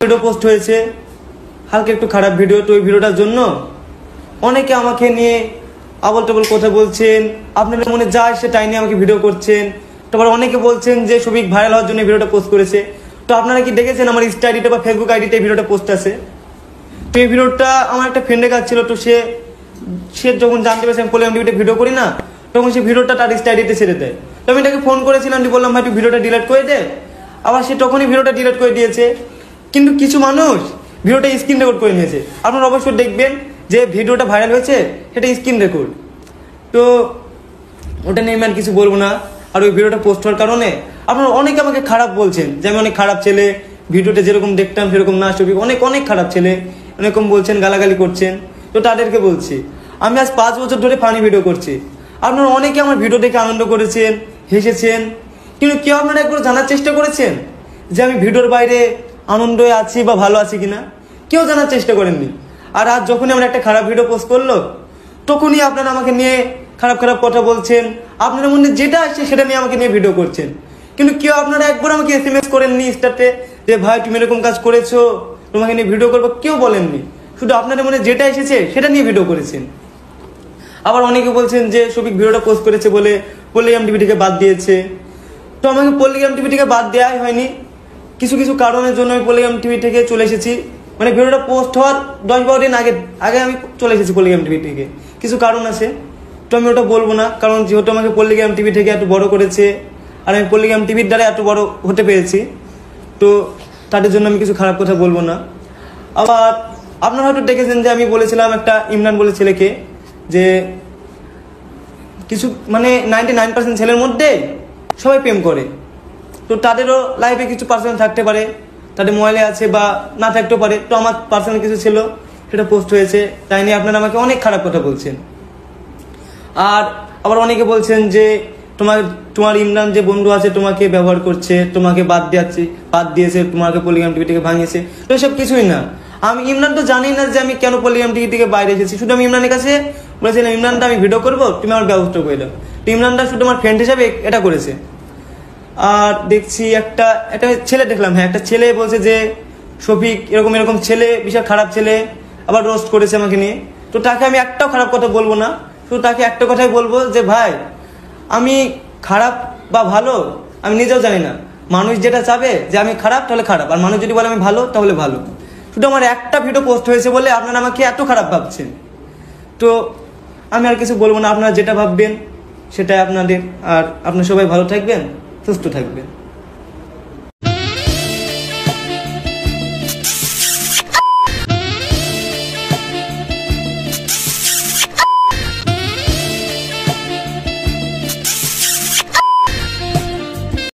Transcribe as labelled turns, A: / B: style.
A: Video post হয়েছে, হালকা একটু খারাপ ভিডিও। তো ওই ভিডিওটার জন্য অনেকে আমাকে নিয়ে আবল টাবল কথা বলছেন, আপনাদের মনে যা আসে তাই নিয়ে আমাকে ভিডিও করছেন। তারপর অনেকে বলছেন যে শফিক ভাইরাল হওয়ার জন্য ভিডিওটা পোস্ট করেছে। তো আপনারা কি দেখেছেন আমার ইনস্টা আইডিটা বা ফেসবুক আইডিতে এই ভিডিওটা পোস্ট আছে? তো এই ভিডিওটা আমার একটা ফ্রেন্ডের কাছে ছিল। তো সে যখন জানতে পেরেছে আমি পলিগ্রাম টিভিতে ভিডিও করি না, তখন সে ভিডিওটা তার ইনস্টা আইডিতে ছেড়ে দেয়। তো আমি তাকে ফোন করেছিলাম, বললাম ভাই তুই ভিডিওটা ডিলিট করে দে। আবার সে তখনই ভিডিওটা ডিলিট করে দিয়েছে। কিন্তু কিছু মানুষ ভিডিওটা স্ক্রিন রেকর্ড করে নিয়েছে। আপনারা অবশ্যই দেখবেন যে ভিডিওটা ভাইরাল হয়েছে সেটা স্ক্রিন রেকর্ড। তো ওটা নিয়ে আমি আর কিছু বলবো না। আর ওই ভিডিওটা পোস্ট হওয়ার কারণে আপনারা অনেকে আমাকে খারাপ বলছেন যে আমি অনেক খারাপ ছেলে, ভিডিওটা যেরকম দেখতাম সেরকম না, ছবি অনেক অনেক খারাপ ছেলে এরকম বলছেন, গালাগালি করছেন। তো তাদেরকে বলছি আমি আজ 5 বছর ধরে ফানি ভিডিও করছি। আপনারা অনেকে আমার ভিডিও দেখে আনন্দ করেছেন, হেসেছেন, কিন্তু কেউ আপনারা একবার জানার চেষ্টা করেছেন যে আমি ভিডিওর বাইরে আনন্দে আছি বা ভালো আছি কিনা? কেউ জানার চেষ্টা করেননি। আর আজ যখনই আমরা একটা খারাপ ভিডিও পোস্ট করলো তখনই আপনারা আমাকে নিয়ে খারাপ খারাপ কথা বলছেন, আপনাদের মধ্যে যেটা আসছে সেটা নিয়ে আমাকে নিয়ে ভিডিও করছেন। কিন্তু কেউ আপনারা একবার আমাকে SMS করেননি ইনস্টাতে যে ভাই তুমি এরকম কাজ করেছো, তোমাকে নিয়ে ভিডিও করবো, কেউ বলেননি। শুধু আপনাদের মনে যেটা এসেছে সেটা নিয়ে ভিডিও করেছেন। আবার অনেকে বলছেন যে শফিক ভিডিওটা পোস্ট করেছে বলে পলিগ্রাম টিভি থেকে বাদ দিয়েছে। তো আমাকে পলিগ্রাম টিভি থেকে বাদ দেওয়াই হয়নি, কিছু কিছু কারণের জন্য আমি পলিগ্রাম টিভি থেকে চলে এসেছি। মানে ভিডিওটা পোস্ট হওয়ার 10-12 দিন আগে আমি চলে এসেছি পলিগ্রাম টিভি থেকে। কিছু কারণ আছে, তো আমি ওটা বলবো না, কারণ যেহেতু আমাকে পলিগ্রাম টিভি থেকে এত বড় করেছে আর আমি পলিগ্রাম টিভির দ্বারা এত বড় হতে পেরেছি, তো তাদের জন্য আমি কিছু খারাপ কথা বলবো না। আবার আপনারা হয়তো দেখেছেন যে আমি বলেছিলাম একটা ইমরান বলে ছেলেকে যে কিছু মানে 99% ছেলের মধ্যে সবাই প্রেম করে। তো তাদেরও লাইফে কিছু পার্সোনাল থাকতে পারে, তাদের মোবাইলে আছে বা না থাকতেও পারে। তো আমার পার্সোনাল কিছু ছিল, সেটা পোস্ট হয়েছে, তাই নিয়ে আপনারা আমাকে অনেক খারাপ কথা বলছেন। আর আবার অনেকে বলছেন যে তোমার ইমরান যে বন্ধু আছে তোমাকে ব্যবহার করছে, তোমাকে বাদ দিয়েছে, তোমাকে পলিগ্রাম টিভি থেকে ভাঙিয়েছে। তো এসব কিছুই না। আমি ইমরান তো জানি না যে আমি কেন পলিগ্রাম টিভি থেকে বাইরে এসেছি। শুধু আমি ইমরানের কাছে বলেছিলাম ইমরানটা আমি ভিডিও করবো, তুমি আমার ব্যবস্থা করে দাও। তো ইমরানটা শুধু আমার ফ্রেন্ড হিসাবে এটা করেছে। আর দেখছি একটা ছেলে দেখলাম, হ্যাঁ একটা ছেলে বলছে যে শফিক এরকম ছেলে, বিশাল খারাপ ছেলে, আবার রোস্ট করেছে আমাকে নিয়ে। তো তাকে আমি একটাও খারাপ কথা বলবো না, শুধু তাকে একটা কথাই বলবো যে ভাই আমি খারাপ বা ভালো আমি নিজেও জানি না। মানুষ যেটা চাবে যে আমি খারাপ তাহলে খারাপ, আর মানুষ যদি বলে আমি ভালো তাহলে ভালো। শুধু আমার একটা ভিডিও পোস্ট হয়েছে বলে আপনারা আমাকে এত খারাপ ভাবছেন। তো আমি আর কিছু বলবো না, আপনারা যেটা ভাববেন সেটাই আপনাদের। আর আপনারা সবাই ভালো থাকবেন, সুস্থ থাকবেন।